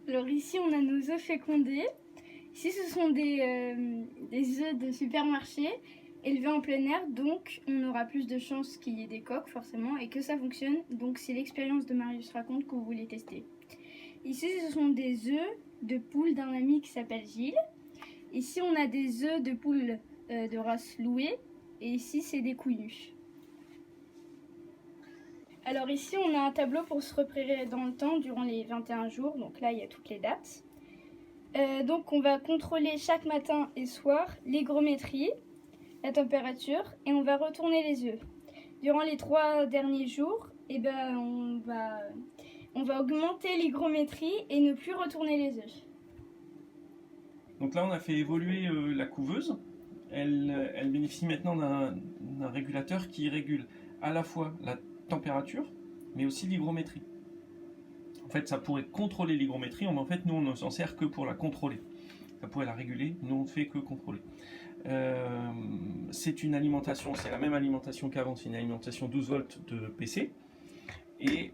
Alors ici, on a nos œufs fécondés. Ici, ce sont des œufs de supermarché élevés en plein air, donc on aura plus de chances qu'il y ait des coques forcément et que ça fonctionne. Donc c'est l'expérience de Marius Raconte que vous voulez tester. Ici, ce sont des œufs de poule d'un ami qui s'appelle Gilles. Ici, on a des œufs de poule de race Loué et ici, c'est des couillus. Alors ici, on a un tableau pour se repérer dans le temps durant les 21 jours. Donc là, il y a toutes les dates. Donc on va contrôler chaque matin et soir l'hygrométrie, la température et on va retourner les œufs. Durant les 3 derniers jours, on va augmenter l'hygrométrie et ne plus retourner les œufs. Donc là, on a fait évoluer la couveuse. Elle bénéficie maintenant d'un régulateur qui régule à la fois la température, mais aussi l'hygrométrie. En fait, ça pourrait contrôler l'hygrométrie, mais en fait, nous, on ne s'en sert que pour la contrôler. Ça pourrait la réguler, nous, on ne fait que contrôler. C'est une alimentation, c'est la même alimentation qu'avant, c'est une alimentation 12 volts de PC. Et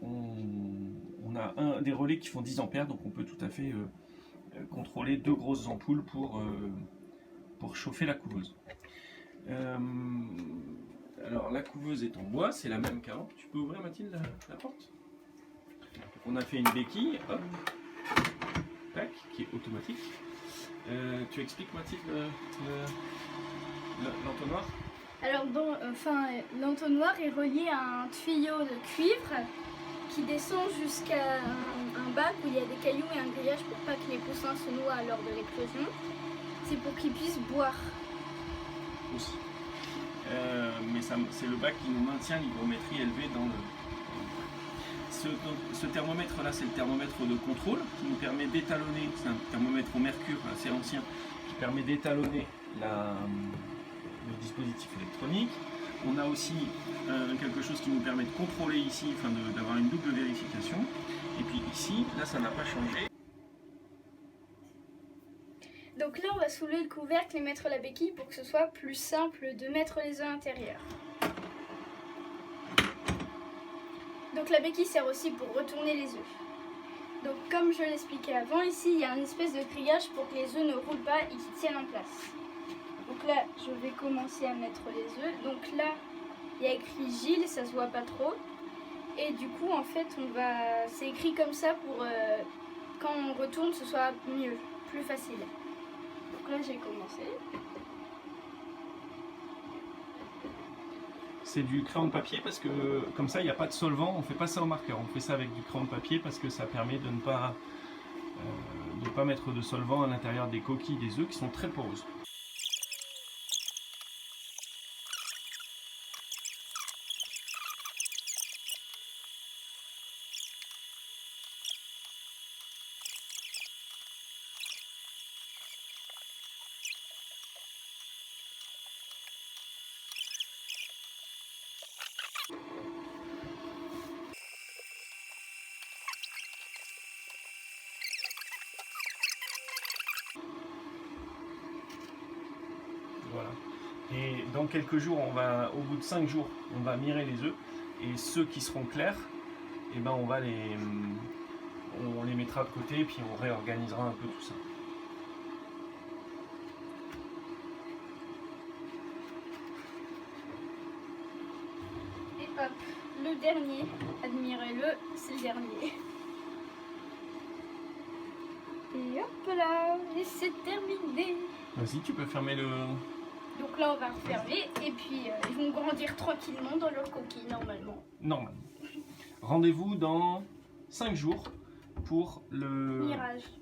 on a des relais qui font 10 ampères, donc on peut tout à fait contrôler 2 grosses ampoules pour chauffer la couveuse. Alors la couveuse est en bois, c'est la même qu'avant. Tu peux ouvrir, Mathilde, la porte? On a fait une béquille, hop, tac, qui est automatique. Tu expliques, Mathilde, l'entonnoir? Alors l'entonnoir est relié à un tuyau de cuivre qui descend jusqu'à un bac où il y a des cailloux et un grillage pour pas que les poussins se noient lors de l'éclosion. C'est pour qu'ils puissent boire. Aussi. Mais c'est le bac qui nous maintient l'hygrométrie élevée dans le... Ce thermomètre là, c'est le thermomètre de contrôle qui nous permet d'étalonner, c'est un thermomètre au mercure assez ancien qui permet d'étalonner le dispositif électronique. On a aussi quelque chose qui nous permet de contrôler ici, enfin d'avoir une double vérification. Et puis ici, là ça n'a pas changé. Donc là, on va soulever le couvercle et mettre la béquille pour que ce soit plus simple de mettre les œufs intérieurs. Donc la béquille sert aussi pour retourner les œufs. Donc comme je l'expliquais avant, ici il y a une espèce de grillage pour que les œufs ne roulent pas et qu'ils tiennent en place. Donc là, je vais commencer à mettre les œufs. Donc là, il y a écrit Gilles, ça se voit pas trop. Et du coup, en fait, c'est écrit comme ça pour quand on retourne, ce soit mieux, plus facile. Donc là, j'ai commencé. C'est du crayon de papier parce que comme ça il n'y a pas de solvant, on ne fait pas ça au marqueur, on fait ça avec du crayon de papier parce que ça permet de ne pas mettre de solvant à l'intérieur des coquilles des œufs qui sont très poreuses. Voilà. Et dans quelques jours, au bout de 5 jours, on va mirer les œufs et ceux qui seront clairs, eh ben on les mettra de côté et puis on réorganisera un peu tout ça. Et hop, le dernier, admirez-le, c'est le dernier. Et hop là, et c'est terminé. Vas-y, tu peux fermer le... Donc là, on va refermer et puis ils vont grandir tranquillement dans leur coquille normalement. Normalement. Rendez-vous dans 5 jours pour le Mirage.